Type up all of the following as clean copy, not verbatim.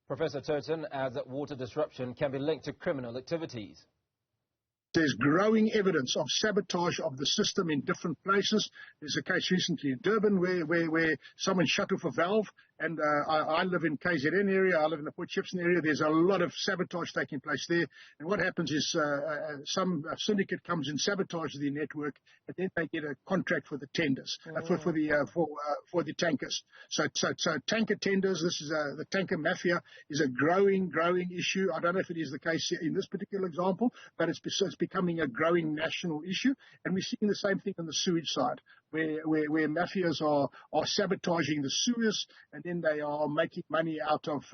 Professor Turton adds that water disruption can be linked to criminal activities. There's growing evidence of sabotage of the system in different places. There's a case recently in Durban where someone shut off a valve, and I live in KZN area, I live in the Port Shepstone area. There's a lot of sabotage taking place there. And what happens is some syndicate comes and sabotages the network, and then they get a contract for the tenders, for the tankers. So tanker tenders, this is the tanker mafia is a growing issue. I don't know if it is the case in this particular example, but it's becoming a growing national issue, and we're seeing the same thing on the sewage side, where mafias are sabotaging the sewers, and then they are making money out of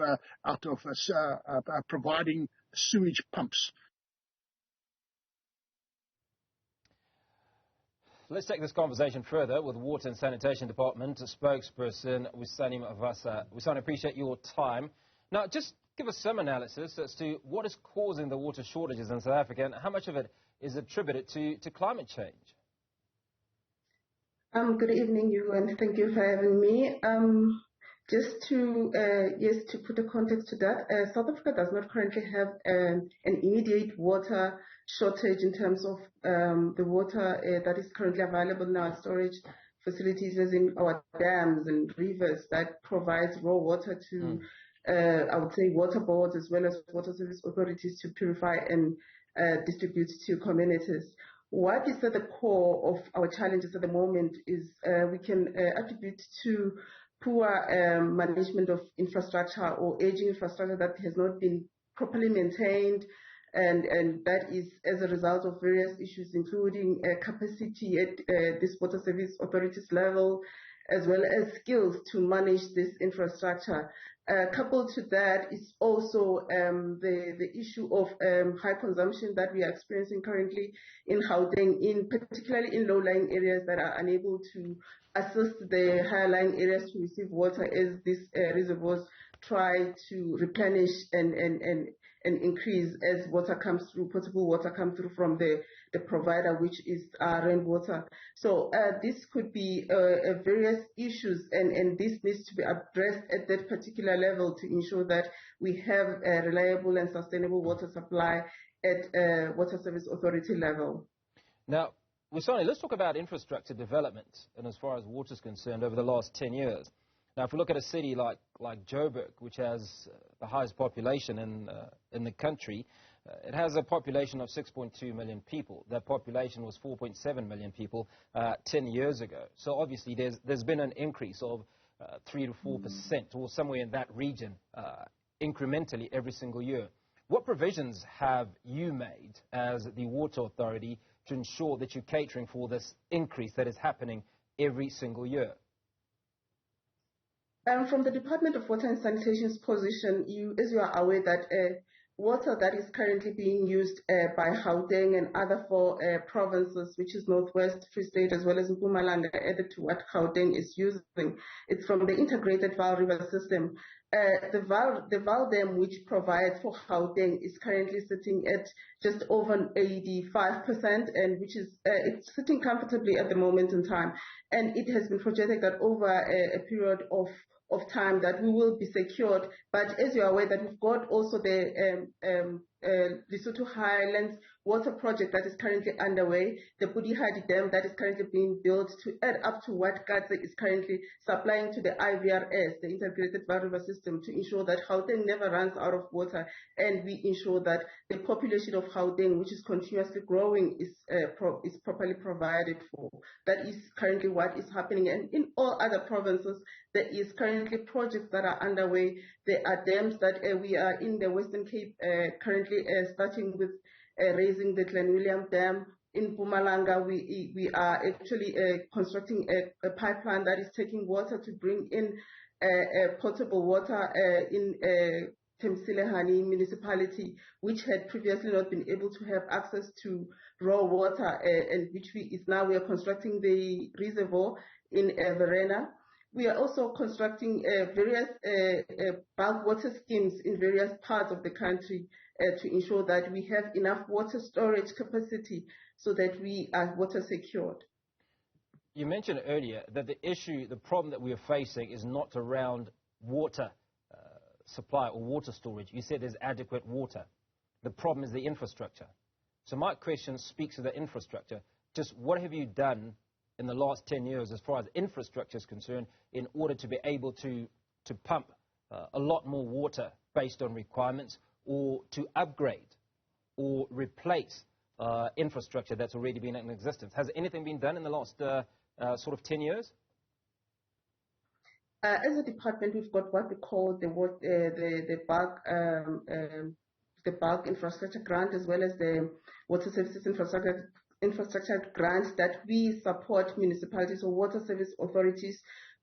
providing sewage pumps. Let's take this conversation further with Water and Sanitation Department spokesperson Wisane Mavasa. Wisane, I appreciate your time. Now, just give us some analysis as to what is causing the water shortages in South Africa and how much of it is attributed to climate change. Good evening, you, and thank you for having me. Just to put a context to that, South Africa does not currently have an immediate water shortage in terms of the water that is currently available in our storage facilities, as in our dams and rivers that provides raw water to I would say water boards as well as water service authorities to purify and distribute to communities. What is at the core of our challenges at the moment is we can attribute to poor management of infrastructure or aging infrastructure that has not been properly maintained, and that is as a result of various issues, including capacity at this water service authorities level, as well as skills to manage this infrastructure. Coupled to that is also the issue of high consumption that we are experiencing currently in Gauteng, particularly in low-lying areas that are unable to assist the higher-lying areas to receive water as these reservoirs try to replenish and increase as water comes through, potable water comes through from the provider, which is rainwater. So this could be various issues, and this needs to be addressed at that particular level to ensure that we have a reliable and sustainable water supply at water service authority level. Now, Wisane, let's talk about infrastructure development, and as far as water is concerned, over the last 10 years. Now, if we look at a city like Joburg, which has the highest population in the country, it has a population of 6.2 million people. That population was 4.7 million people 10 years ago. So obviously there's been an increase of 3 to 4%, or somewhere in that region, incrementally every single year. What provisions have you made as the Water Authority to ensure that you're catering for this increase that is happening every single year? From the Department of Water and Sanitation's position, as you are aware that water that is currently being used by Gauteng and other four provinces, which is Northwest, Free State, as well as Mpumalanga, added to what Gauteng is using, it's from the integrated Vaal River system. The Vaal Dam, which provides for Gauteng, is currently sitting at just over 85%, and which is it's sitting comfortably at the moment in time. And it has been projected that over a period of time that we will be secured. But as you are aware that we've got also the Lesotho Highlands water project that is currently underway, the Budihadi Dam that is currently being built to add up to what Katse is currently supplying to the IVRS, the Integrated Vaal River System, to ensure that Gauteng never runs out of water, and we ensure that the population of Gauteng, which is continuously growing, is properly provided for. That is currently what is happening, and in all other provinces, there is currently projects that are underway. There are dams that we are in the Western Cape currently starting with raising the Glen William Dam. In Mpumalanga, we are actually constructing a pipeline that is taking water to bring in potable water in Temsilehani municipality, which had previously not been able to have access to raw water, and which we are constructing the reservoir in Verena. We are also constructing various bulk water schemes in various parts of the country to ensure that we have enough water storage capacity so that we are water secured. You mentioned earlier that the problem that we are facing is not around water. supply or water storage, you said there's adequate water. The problem is the infrastructure. So my question speaks to the infrastructure. Just what have you done in the last 10 years as far as infrastructure is concerned in order to be able to pump a lot more water based on requirements, or to upgrade or replace infrastructure that's already been in existence? Has anything been done in the last sort of 10 years? As a department, we've got what we call the bulk infrastructure grant, as well as the water services infrastructure grant that we support municipalities or water service authorities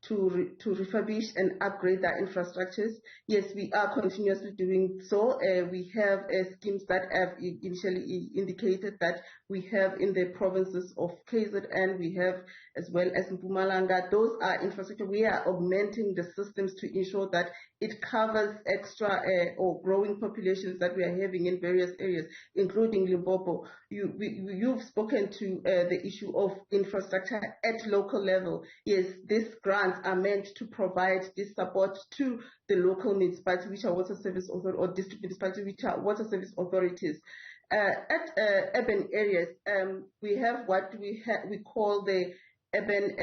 to refurbish and upgrade their infrastructures. Yes, we are continuously doing so. We have schemes that have initially indicated that we have in the provinces of KZN, we have as well as Mpumalanga. Those are infrastructure. We are augmenting the systems to ensure that it covers extra or growing populations that we are having in various areas, including Limpopo. You've spoken to the issue of infrastructure at local level. Yes, these grants are meant to provide this support to the local municipalities, which are water service authorities, or district municipalities, which are water service authorities. At urban areas, we have what we call the urban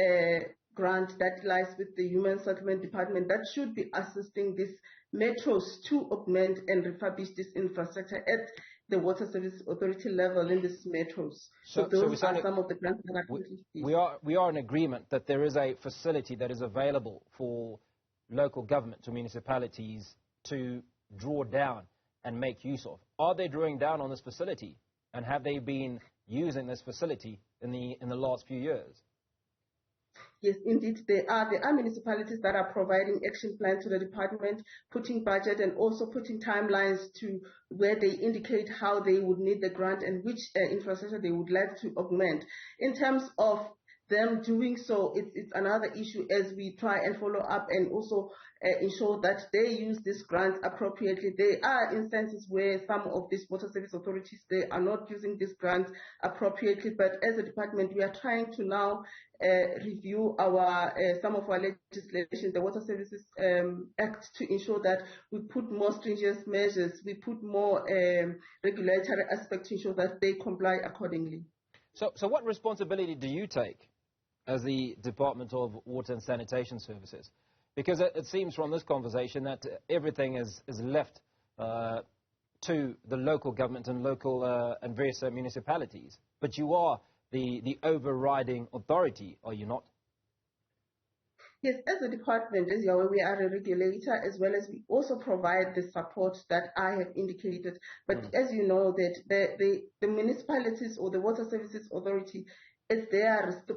grant that lies with the Human Settlement Department that should be assisting these metros to augment and refurbish this infrastructure at the water service authority level in these metros. So those are some of the grants that are we are in agreement that there is a facility that is available for local governments or municipalities to draw down and make use of. Are they drawing down on this facility, and have they been using this facility in the last few years? Yes, indeed, there are municipalities that are providing action plans to the department, putting budget and also putting timelines to where they indicate how they would need the grant and which infrastructure they would like to augment. In terms of them doing so, it's another issue as we try and follow up and also ensure that they use these grants appropriately. There are instances where some of these water service authorities, they are not using these grants appropriately, but as a department, we are trying to now review some of our legislation, the Water Services Act, to ensure that we put more stringent measures, we put more regulatory aspects to ensure that they comply accordingly. So what responsibility do you take as the Department of Water and Sanitation Services? Because it seems from this conversation that everything is left to the local government and local and various municipalities. But you are the overriding authority, are you not? Yes, as a department, as you are aware, we are a regulator, as well as we also provide the support that I have indicated. But as you know, that the municipalities or the Water Services Authority, it's their the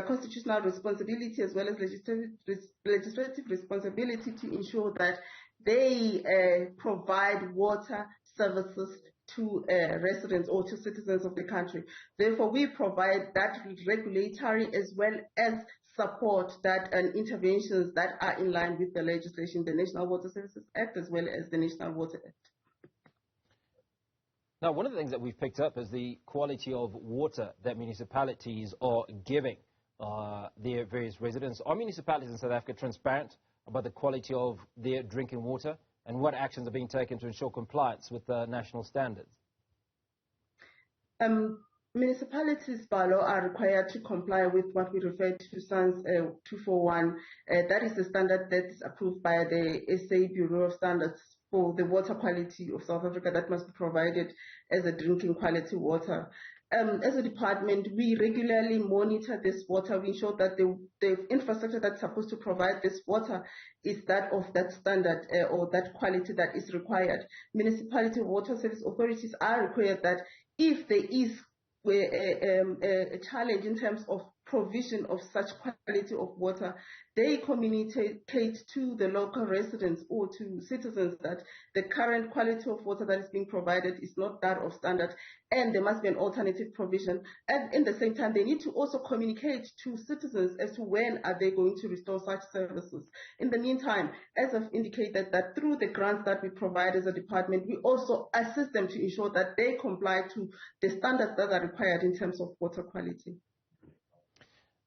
constitutional responsibility as well as legislative responsibility to ensure that they provide water services to residents or to citizens of the country. Therefore, we provide that regulatory as well as support that and interventions that are in line with the legislation, the National Water Services Act, as well as the National Water Act. Now, one of the things that we've picked up is the quality of water that municipalities are giving their various residents. Are municipalities in South Africa transparent about the quality of their drinking water, and what actions are being taken to ensure compliance with the national standards? Municipalities by law are required to comply with what we refer to SANS 241. That is the standard that is approved by the SA Bureau of Standards for the water quality of South Africa that must be provided as a drinking quality water. As a department, we regularly monitor this water. We ensure that the infrastructure that's supposed to provide this water is that of that standard or that quality that is required. Municipality water service authorities are required that if there is a challenge in terms of provision of such quality of water, they communicate to the local residents or to citizens that the current quality of water that is being provided is not that of standard and there must be an alternative provision. And in the same time, they need to also communicate to citizens as to when are they going to restore such services. In the meantime, as I've indicated, that through the grants that we provide as a department, we also assist them to ensure that they comply to the standards that are required in terms of water quality.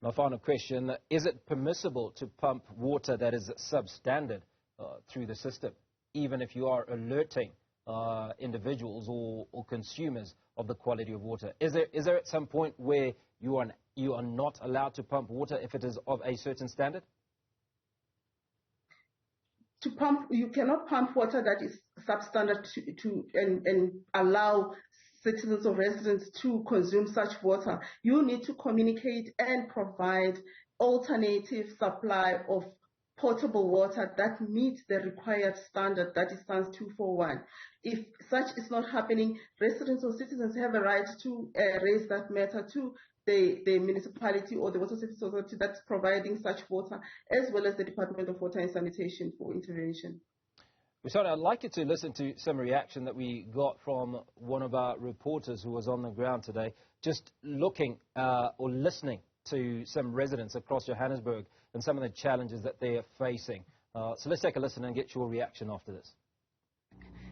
My final question, is it permissible to pump water that is substandard through the system, even if you are alerting individuals or consumers of the quality of water? Is there at some point where you are not allowed to pump water if it is of a certain standard? To pump, you cannot pump water that is substandard and allow citizens or residents to consume such water. You need to communicate and provide alternative supply of potable water that meets the required standard, that is SANS 241. If such is not happening, residents or citizens have a right to raise that matter to the municipality or the water service authority that's providing such water, as well as the Department of Water and Sanitation for intervention. Wisane, I'd like you to listen to some reaction that we got from one of our reporters who was on the ground today, just looking or listening to some residents across Johannesburg and some of the challenges that they are facing. So let's take a listen and get your reaction after this.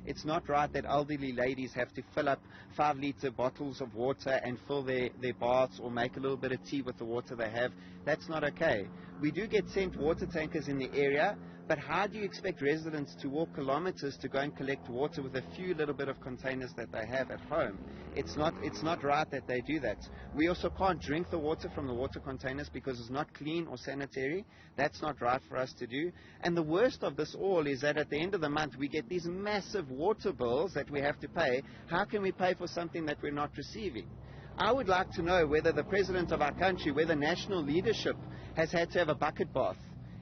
It's not right that elderly ladies have to fill up 5-litre bottles of water and fill their baths or make a little bit of tea with the water they have. That's not okay. We do get sent water tankers in the area, but how do you expect residents to walk kilometers to go and collect water with a few little bit of containers that they have at home? It's not right that they do that. We also can't drink the water from the water containers because it's not clean or sanitary. That's not right for us to do. And the worst of this all is that at the end of the month we get these massive water bills that we have to pay. How can we pay for something that we're not receiving? I would like to know whether the president of our country, whether national leadership has had to have a bucket bath.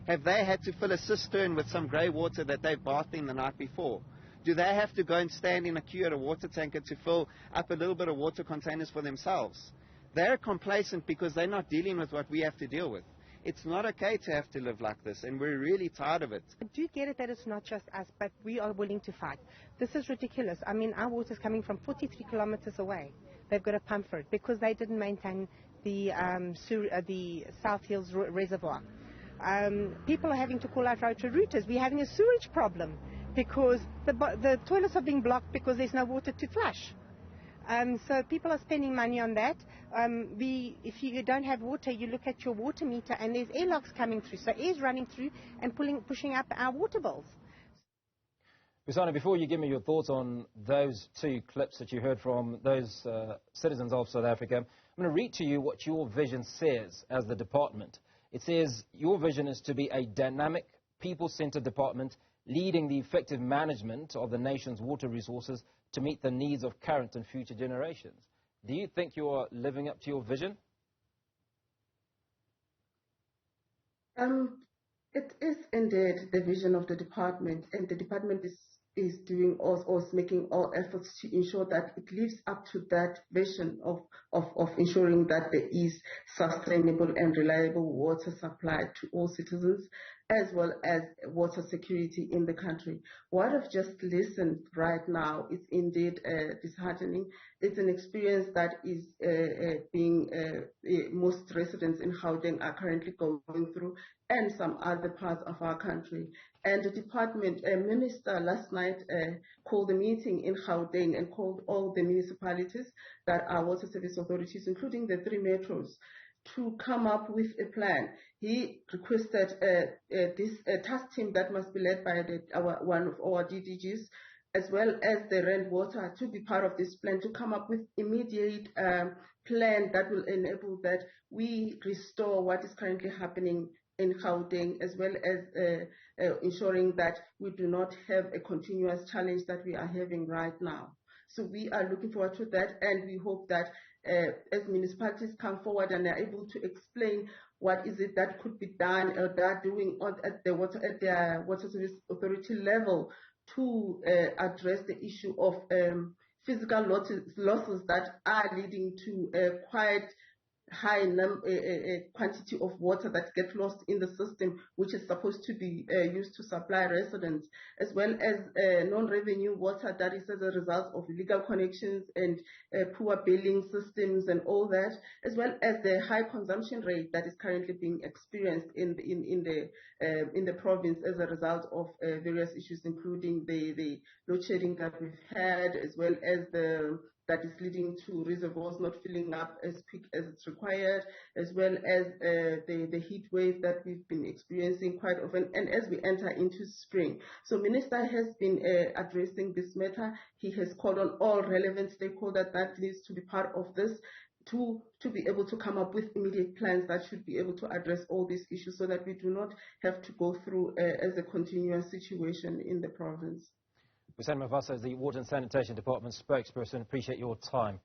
Have they had to fill a cistern with some grey water that they bathed in the night before? Do they have to go and stand in a queue at a water tanker to fill up a little bit of water containers for themselves? They're complacent because they're not dealing with what we have to deal with. It's not okay to have to live like this, and we're really tired of it. I do get it that it's not just us, but we are willing to fight. This is ridiculous. I mean, our water is coming from 43 kilometers away. They've got to pump for it because they didn't maintain the South Hills Reservoir. People are having to call out rotary routers. We're having a sewage problem because the toilets are being blocked because there's no water to flush. So people are spending money on that. If you don't have water, you look at your water meter and there's airlocks coming through. So air's running through and pushing up our water bills. Wisane, before you give me your thoughts on those two clips that you heard from those citizens of South Africa, I'm going to read to you what your vision says as the department. It says your vision is to be a dynamic, people-centered department leading the effective management of the nation's water resources to meet the needs of current and future generations. Do you think you are living up to your vision? It is indeed the vision of the department, and the department is doing or is making all efforts to ensure that it lives up to that vision of ensuring that there is sustainable and reliable water supply to all citizens, as well as water security in the country. What I've just listened right now is indeed disheartening. It's an experience that is most residents in Gauteng are currently going through, and some other parts of our country. And the department minister last night called a meeting in Gauteng and called all the municipalities that are water service authorities, including the 3 metros, to come up with a plan. He requested this task team that must be led by one of our DDGs, as well as the Rand Water, to be part of this plan, to come up with immediate plan that will enable that we restore what is currently happening in Gauteng, as well as ensuring that we do not have a continuous challenge that we are having right now. So we are looking forward to that, and we hope that as municipalities come forward and are able to explain what is it that could be done or they are doing at the water service authority level to address the issue of physical losses that are leading to quite high quantity of water that gets lost in the system, which is supposed to be used to supply residents, as well as non-revenue water that is as a result of illegal connections and poor billing systems and all that, as well as the high consumption rate that is currently being experienced in the province as a result of various issues, including the load shedding that we've had, as well as the that is leading to reservoirs not filling up as quick as it's required, as well as the heat wave that we've been experiencing quite often, and as we enter into spring. So Minister has been addressing this matter. He has called on all relevant stakeholders that needs to be part of this to be able to come up with immediate plans that should be able to address all these issues so that we do not have to go through as a continuous situation in the province. Wisane Mavasa is the Water and Sanitation Department spokesperson. Appreciate your time.